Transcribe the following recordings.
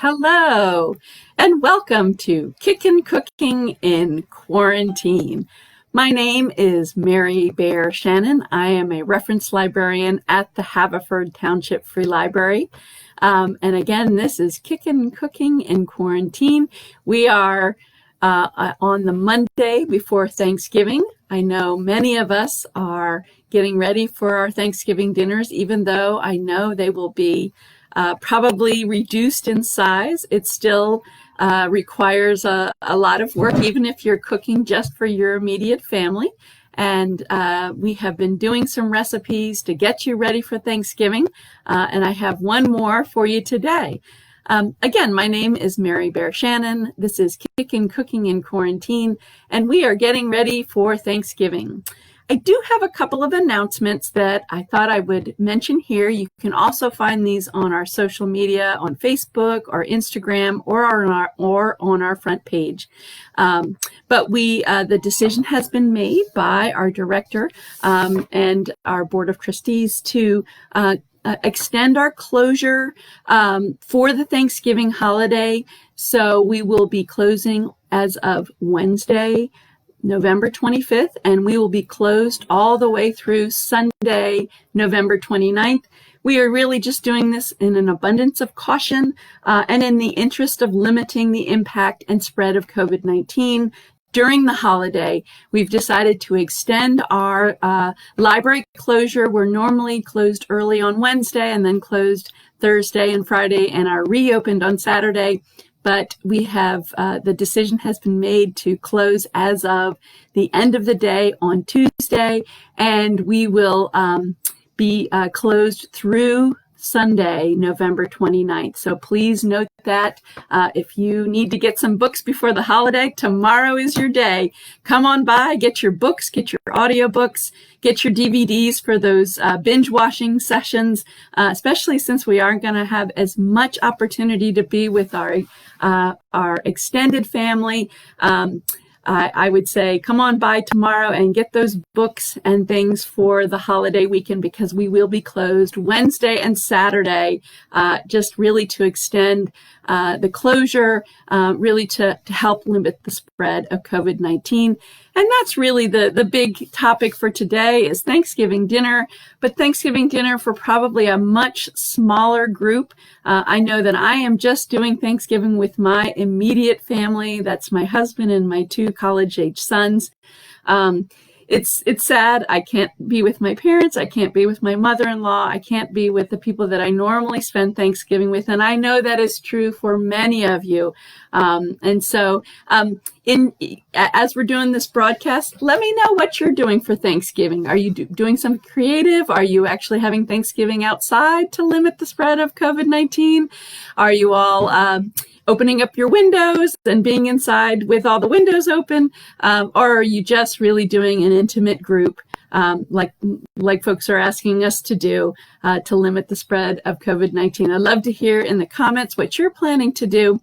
Hello, and welcome to Kicki'in in Quarantine. My name is Mary Bear Shannon. I am a reference librarian at the Haverford Township Free Library. And again, this is Kicki'in in Quarantine. We are on the Monday before Thanksgiving. I know many of us are getting ready for our Thanksgiving dinners, even though I know they will be probably reduced in size. It still requires a lot of work, even if you're cooking just for your immediate family. And we have been doing some recipes to get you ready for Thanksgiving. And I have one more for you today. Again, my name is Mary Bear Shannon. This is Kicki'in in Quarantine, and we are getting ready for Thanksgiving. I do have a couple of announcements that I thought I would mention here. You can also find these on our social media, on Facebook or Instagram, or on our front page. But the decision has been made by our director and our board of trustees to extend our closure for the Thanksgiving holiday. So we will be closing as of Wednesday, November 25th, and we will be closed all the way through Sunday, November 29th. We are really just doing this in an abundance of caution and in the interest of limiting the impact and spread of COVID-19. During the holiday, we've decided to extend our library closure. We're normally closed early on Wednesday and then closed Thursday and Friday and are reopened on Saturday. But we have, the decision has been made to close as of the end of the day on Tuesday, and we will be closed through Sunday, November 29th. So please note that if you need to get some books before the holiday, tomorrow is your day. Come on by, get your books, get your audiobooks, get your DVDs for those binge watching sessions, especially since we aren't going to have as much opportunity to be with our extended family. I would say come on by tomorrow and get those books and things for the holiday weekend, because we will be closed Wednesday and Saturday, just really to extend the closure, really to help limit the spread of COVID-19. And that's really the big topic for today is Thanksgiving dinner, but Thanksgiving dinner for probably a much smaller group. I know that I am just doing Thanksgiving with my immediate family. That's my husband and my two college-age sons. It's sad. I can't be with my parents. I can't be with my mother-in-law. I can't be with the people that I normally spend Thanksgiving with. And I know that is true for many of you. And so as we're doing this broadcast, let me know what you're doing for Thanksgiving. Are you doing something creative? Are you actually having Thanksgiving outside to limit the spread of COVID-19? Are you all opening up your windows and being inside with all the windows open? Or are you just really doing an intimate group like folks are asking us to do to limit the spread of COVID-19? I'd love to hear in the comments what you're planning to do.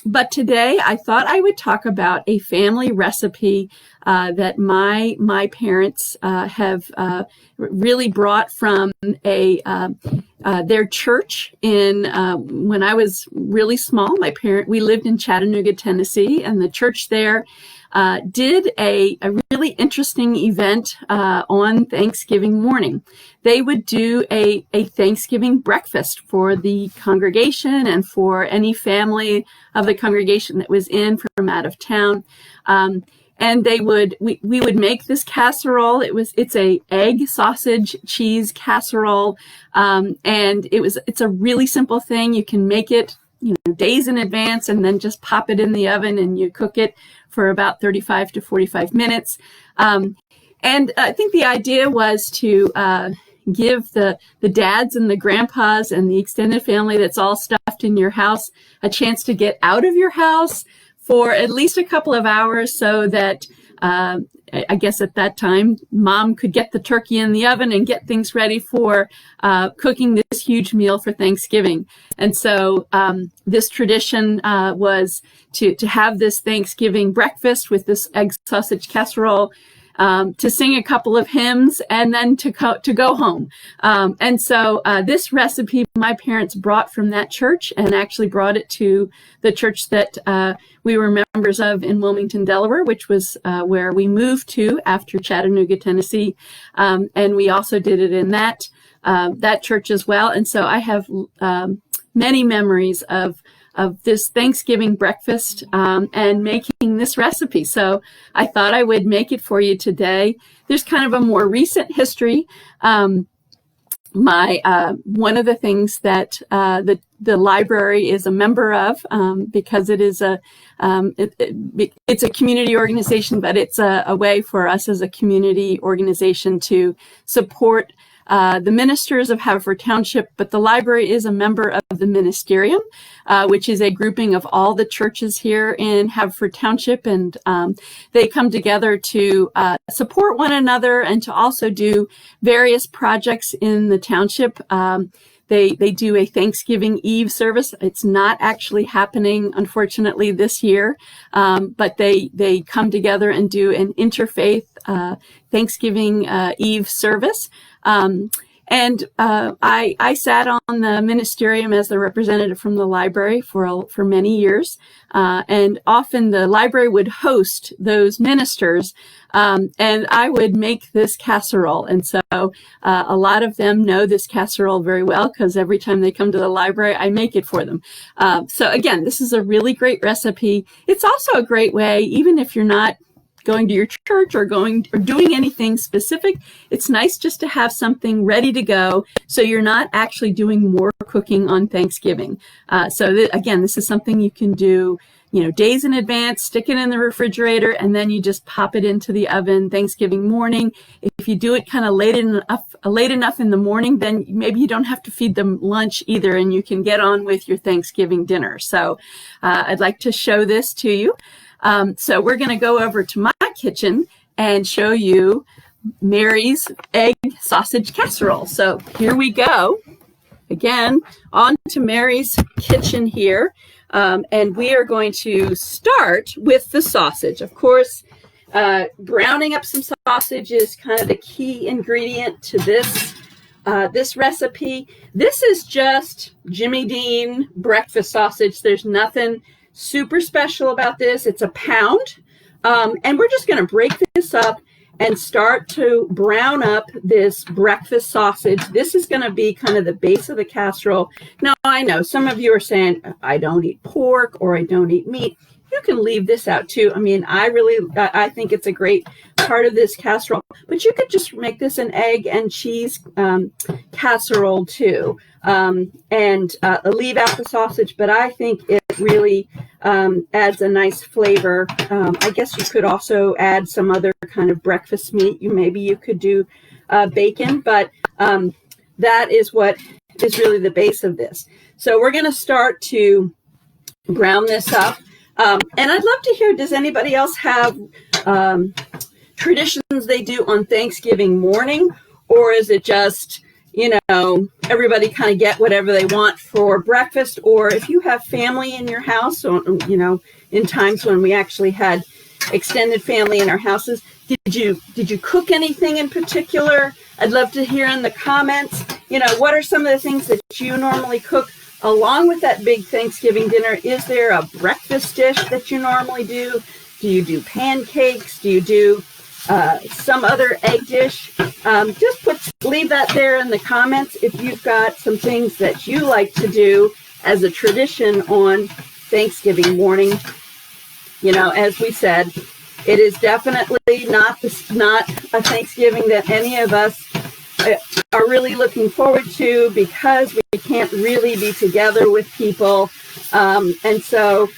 But today I thought I would talk about a family recipe that my parents have really brought from their church in when I was really small. We lived in Chattanooga, Tennessee, and the church there did a really interesting event on Thanksgiving morning. They would do a Thanksgiving breakfast for the congregation and for any family of the congregation that was in from out of town. And we would make this casserole. It's a egg, sausage, cheese casserole. And it's a really simple thing. You can make it, days in advance and then just pop it in the oven and you cook it for about 35 to 45 minutes. And I think the idea was to give the dads and the grandpas and the extended family that's all stuffed in your house a chance to get out of your house for at least a couple of hours, so that I guess at that time, mom could get the turkey in the oven and get things ready for cooking this huge meal for Thanksgiving. And so this tradition was to have this Thanksgiving breakfast with this egg sausage casserole. to sing a couple of hymns, and then to go home. And so this recipe my parents brought from that church, and actually brought it to the church that we were members of in Wilmington, Delaware, which was where we moved to after Chattanooga, Tennessee. And we also did it in that church as well. And so I have many memories of this Thanksgiving breakfast and making this recipe. So I thought I would make it for you today. There's kind of a more recent history. One of the things that the library is a member of, because it is it's a community organization, but it's a way for us as a community organization to support the ministers of Haverford Township, but the library is a member of the Ministerium, which is a grouping of all the churches here in Haverford Township, and they come together to support one another and to also do various projects in the township. They do a Thanksgiving Eve service. It's not actually happening, unfortunately, this year, but they come together and do an interfaith Thanksgiving Eve service. And I sat on the ministerium as the representative from the library for many years, and often the library would host those ministers, and I would make this casserole. And so a lot of them know this casserole very well, because every time they come to the library, I make it for them. So again, this is a really great recipe. It's also a great way, even if you're not going to your church or doing anything specific, it's nice just to have something ready to go, so you're not actually doing more cooking on Thanksgiving. Again, this is something you can do, days in advance, stick it in the refrigerator, and then you just pop it into the oven Thanksgiving morning. If you do it kind of late enough in the morning, then maybe you don't have to feed them lunch either, and you can get on with your Thanksgiving dinner. So I'd like to show this to you. So we're going to go over to my kitchen and show you Mary's egg sausage casserole. So here we go. Again, on to Mary's kitchen here. And we are going to start with the sausage. Of course, browning up some sausage is kind of the key ingredient to this recipe. This is just Jimmy Dean breakfast sausage. There's nothing super special about this. It's a pound. And we're just going to break this up and start to brown up this breakfast sausage. This is going to be kind of the base of the casserole. Now, I know some of you are saying, I don't eat pork or I don't eat meat. You can leave this out too. I mean, I think it's a great part of this casserole, but you could just make this an egg and cheese casserole too, and leave out the sausage. But I think it really adds a nice flavor. I guess you could also add some other kind of breakfast meat. Maybe you could do bacon, but that is what is really the base of this. So we're going to start to brown this up. And I'd love to hear, does anybody else have traditions they do on Thanksgiving morning? Or is it just, everybody kind of get whatever they want for breakfast? Or if you have family in your house, or, in times when we actually had extended family in our houses, did you cook anything in particular? I'd love to hear in the comments, what are some of the things that you normally cook along with that big Thanksgiving dinner? Is there a breakfast dish that you normally do? Do you do pancakes? Do you do some other egg dish? Just leave that there in the comments if you've got some things that you like to do as a tradition on Thanksgiving morning. As we said, it is definitely not a Thanksgiving that any of us are really looking forward to, because we can't really be together with people. And so,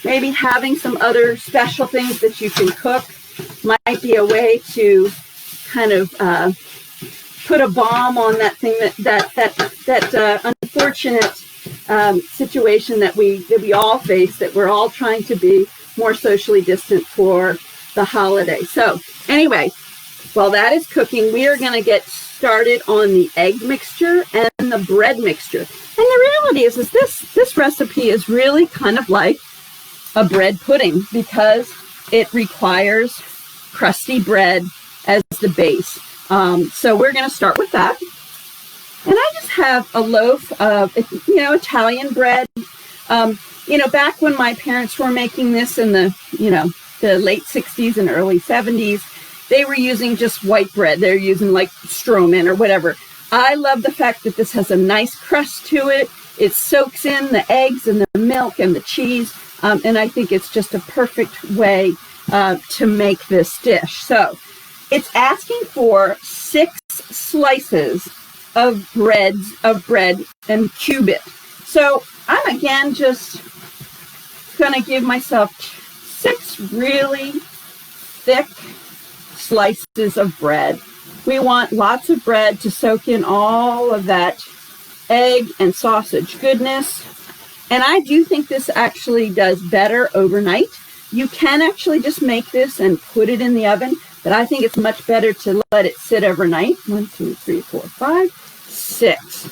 maybe having some other special things that you can cook might be a way to kind of put a bomb on that thing, that unfortunate situation that we all face, that we're all trying to be more socially distant for the holiday. So anyway, while that is cooking, we are going to get started on the egg mixture and the bread mixture. And the reality is this recipe is really kind of like a bread pudding, because it requires crusty bread as the base. So we're going to start with that. And I just have a loaf of, Italian bread. Back when my parents were making this in the late 60s and early 70s, they were using just white bread. They're using like Stroman or whatever. I love the fact that this has a nice crust to it. It soaks in the eggs and the milk and the cheese. And I think it's just a perfect way to make this dish. So it's asking for 6 slices of bread and cube it. So I'm again just going to give myself 6 really thick slices of bread. We want lots of bread to soak in all of that egg and sausage goodness. And I do think this actually does better overnight. You can actually just make this and put it in the oven, but I think it's much better to let it sit overnight. 1, 2, 3, 4, 5, 6.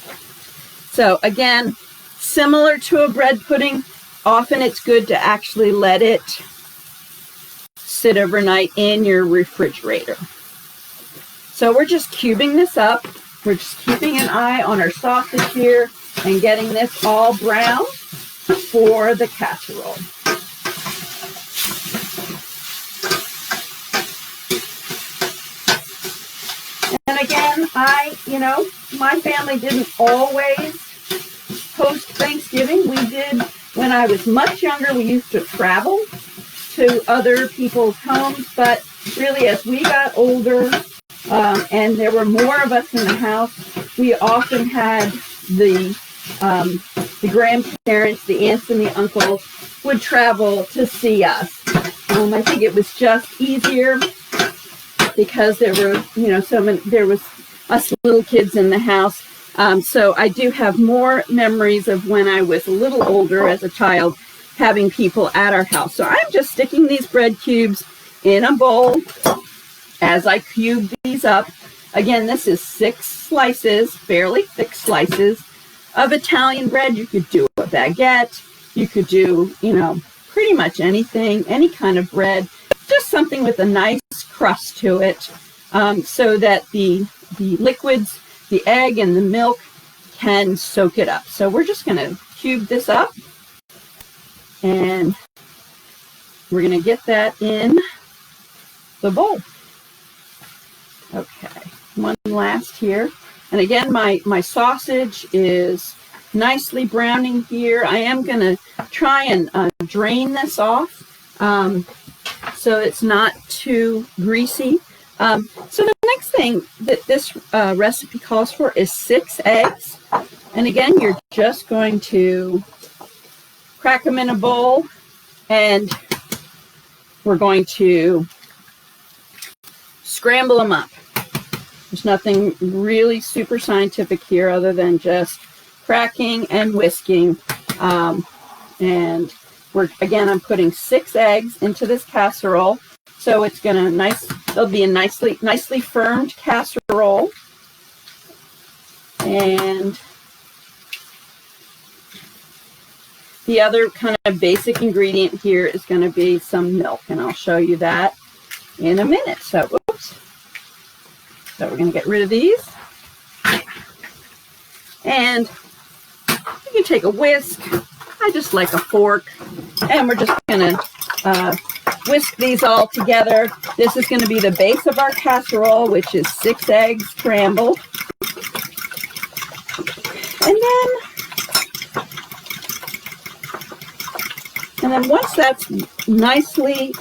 So again, similar to a bread pudding, often it's good to actually let it sit overnight in your refrigerator. So we're just cubing this up. We're just keeping an eye on our sausage here and getting this all brown for the casserole. And again, my family didn't always host Thanksgiving. We did when I was much younger. We used to travel to other people's homes, but really as we got older and there were more of us in the house, we often had the grandparents, the aunts and the uncles would travel to see us. I think it was just easier because there were, there was us little kids in the house. So I do have more memories of when I was a little older as a child having people at our house. So I'm just sticking these bread cubes in a bowl as I cube these up. Again, this is 6 slices, fairly thick slices of Italian bread. You could do a baguette. You could do, pretty much anything, any kind of bread, just something with a nice crust to it, so that the liquids, the egg and the milk can soak it up. So we're just going to cube this up and we're going to get that in the bowl. Okay, one last here. And again, my sausage is nicely browning here. I am going to try and drain this off so it's not too greasy. So the next thing that this recipe calls for is 6 eggs. And again, you're just going to crack them in a bowl and we're going to scramble them up. There's nothing really super scientific here other than just cracking and whisking. And I'm putting 6 eggs into this casserole. So it's it'll be a nicely firmed casserole. And the other kind of basic ingredient here is going to be some milk, and I'll show you that in a minute. So we're going to get rid of these. And you can take a whisk. I just like a fork. And we're just going to whisk these all together. This is going to be the base of our casserole, which is 6 eggs scrambled. And then once that's nicely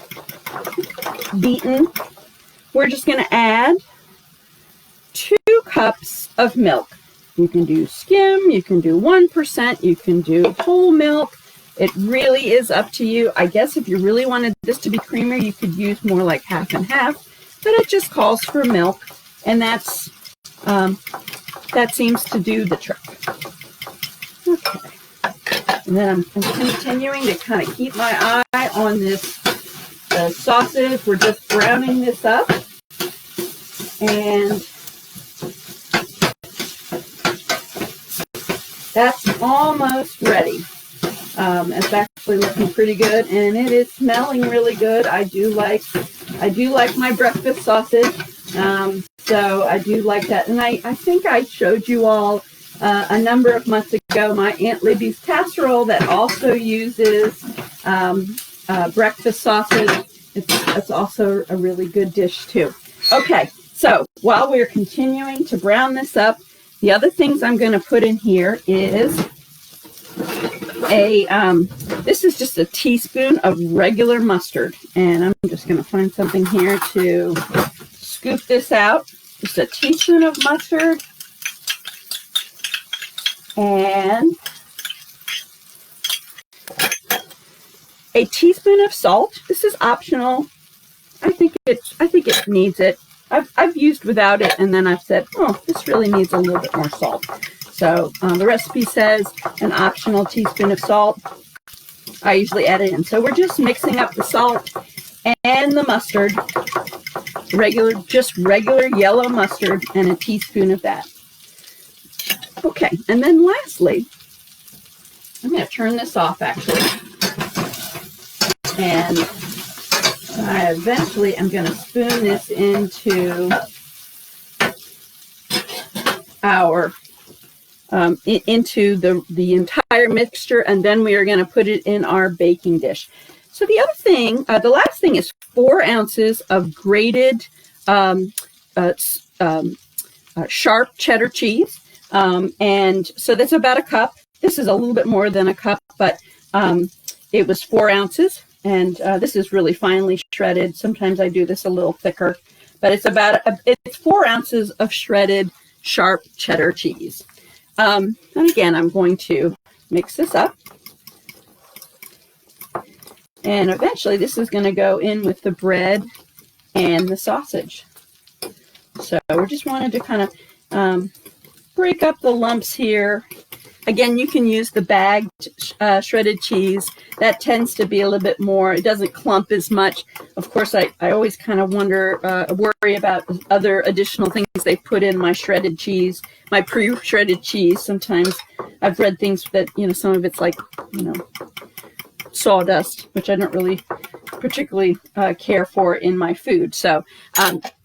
beaten, we're just going to add 2 cups of milk. You can do skim, you can do 1%, you can do whole milk. It really is up to you. I guess if you really wanted this to be creamier, you could use more like half and half, but it just calls for milk, and that seems to do the trick. Okay. And then I'm continuing to kind of keep my eye on this sausage. We're just browning this up. And that's almost ready. It's actually looking pretty good, and it is smelling really good. I do like I do like my breakfast sausage. So I do like that. And I think I showed you all a number of months ago my Aunt Libby's casserole that also uses breakfast sausage. It's also a really good dish too. Okay, so while we're continuing to brown this up, the other things I'm going to put in here is this is just a teaspoon of regular mustard. And I'm just going to find something here to scoop this out. Just a teaspoon of mustard. And a teaspoon of salt. This is optional. I think it needs it. I've used without it, and then I've said, oh, this really needs a little bit more salt. So the recipe says an optional teaspoon of salt. I usually add it in. So we're just mixing up the salt and the mustard, just regular yellow mustard, and a teaspoon of that. Okay, and then lastly, I'm going to turn this off actually. And I eventually am going to spoon this into our into the entire mixture, and then we are going to put it in our baking dish. So the other thing, the last thing is 4 ounces of grated sharp cheddar cheese, and so that's about a cup. This is a little bit more than a cup, but it was 4 ounces. And this is really finely shredded. Sometimes I do this a little thicker, but it's it's 4 ounces of shredded sharp cheddar cheese. And again, I'm going to mix this up. And eventually this is going to go in with the bread and the sausage. So we just wanted to kind of break up the lumps here. Again, you can use the bagged shredded cheese. That tends to be a little bit more, it doesn't clump as much. Of course, I always kind of worry about other additional things they put in my shredded cheese, my pre-shredded cheese. Sometimes I've read things that, some of it's like, sawdust, which I don't really particularly care for in my food. So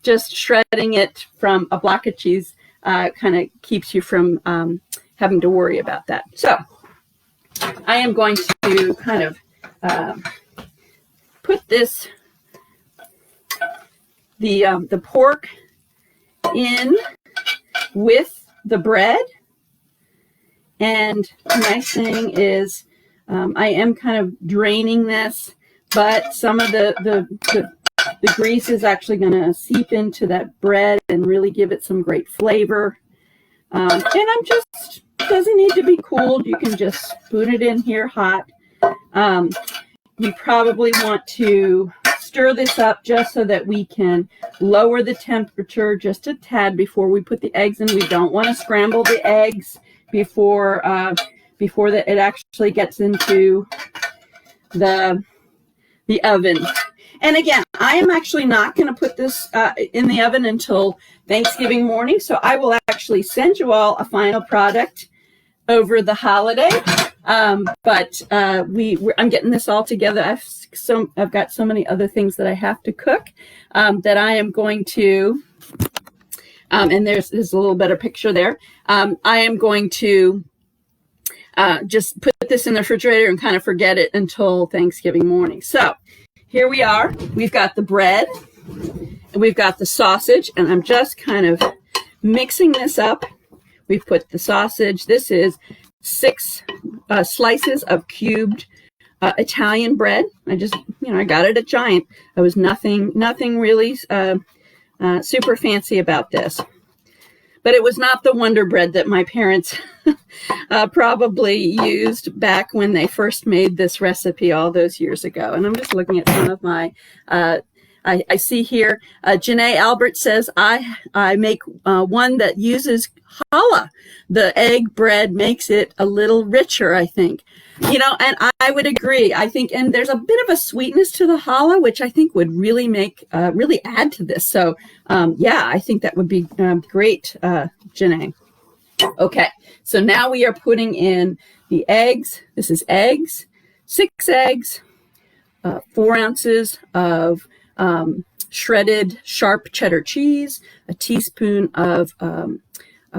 just shredding it from a block of cheese kind of keeps you from having to worry about that. So I am going to kind of put the pork in with the bread. And the nice thing is I am kind of draining this, but some of the grease is actually going to seep into that bread and really give it some great flavor. And doesn't need to be cooled. You can just spoon it in here hot. You probably want to stir this up just so that we can lower the temperature just a tad before we put the eggs in. We don't want to scramble the eggs before it actually gets into the oven. And again, I am actually not going to put this in the oven until Thanksgiving morning, so I will actually send you all a final product over the holiday. But I'm getting this all together. I've got so many other things that I have to cook that I am going to, and there's a little better picture there. I am going to just put this in the refrigerator and kind of forget it until Thanksgiving morning. So here we are. We've got the bread and we've got the sausage, and I'm just kind of mixing this up. We've put the sausage. This is 6 slices of cubed Italian bread. I got it at Giant. I was nothing really super fancy about this. But it was not the Wonder Bread that my parents probably used back when they first made this recipe all those years ago. And I'm just looking at some of my, I see here, Janae Albert says, I make one that uses challah. The egg bread makes it a little richer, I think. And I would agree. I think, and there's a bit of a sweetness to the challah, which I think would really really add to this. So, yeah, I think that would be great, Janae. Okay, so now we are putting in the eggs. This is eggs, 6 eggs, 4 ounces of shredded sharp cheddar cheese, a teaspoon of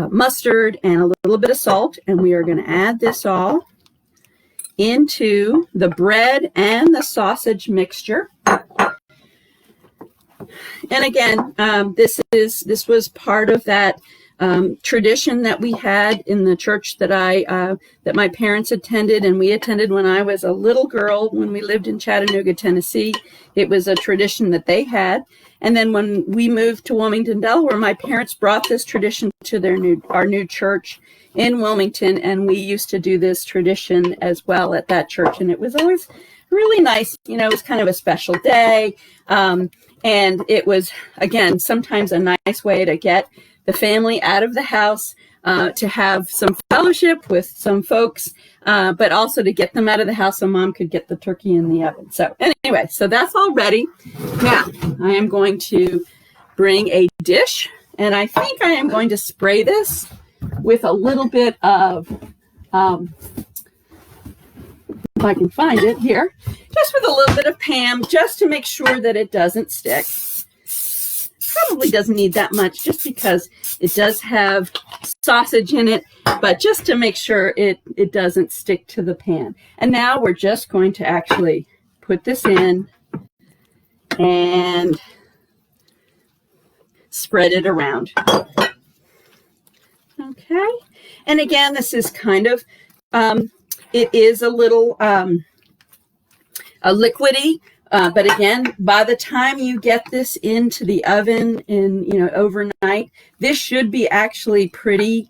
mustard, and a little bit of salt. And we are going to add this all into the bread and the sausage mixture. And again, this was part of that tradition that we had in the church that that my parents attended, and we attended when I was a little girl when we lived in Chattanooga, Tennessee. It was a tradition that they had. And then when we moved to Wilmington, Delaware, my parents brought this tradition to our new church in Wilmington, and we used to do this tradition as well at that church. And it was always really nice. You know, it was kind of a special day. And it was, again, sometimes a nice way to get the family out of the house, to have some fellowship with some folks, but also to get them out of the house so Mom could get the turkey in the oven. So anyway, so that's all ready. Now, I am going to bring a dish, and I think I am going to spray this with a little bit of, if I can find it here, just with a little bit of Pam, just to make sure that it doesn't stick. Probably doesn't need that much, just because it does have sausage in it, but just to make sure it doesn't stick to the pan. And now we're just going to actually put this in and spread it around. Okay. And again, this is kind of, it is a little liquidy. But again, by the time you get this into the oven overnight, this should be actually pretty,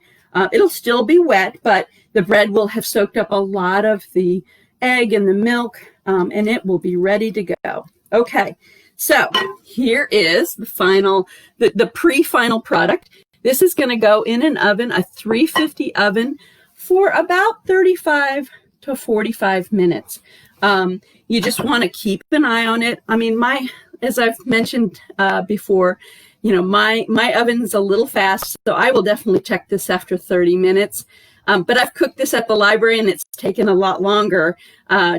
it'll still be wet, but the bread will have soaked up a lot of the egg and the milk, and it will be ready to go. Okay, so here is the pre-final product. This is going to go in an oven, a 350 oven, for about 35 to 45 minutes. You just want to keep an eye on it. I mean, as I've mentioned before, my oven's a little fast, so I will definitely check this after 30 minutes. But I've cooked this at the library, and it's taken a lot longer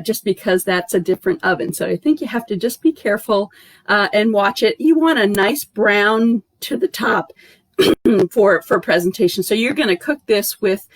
just because that's a different oven. So I think you have to just be careful and watch it. You want a nice brown to the top for presentation. So you're going to cook this with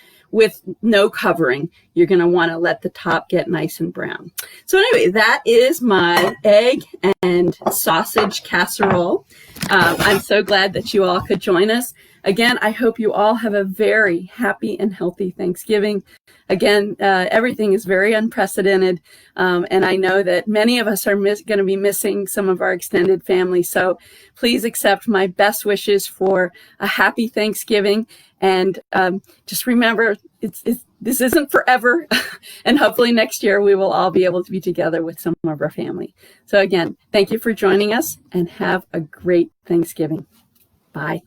no covering. You're going to want to let the top get nice and brown. So anyway, that is my egg and sausage casserole. I'm so glad that you all could join us. Again, I hope you all have a very happy and healthy Thanksgiving. Again, everything is very unprecedented, and I know that many of us are going to be missing some of our extended family. So please accept my best wishes for a happy Thanksgiving. And just remember, this isn't forever. And hopefully next year we will all be able to be together with some of our family. So again, thank you for joining us, and have a great Thanksgiving. Bye.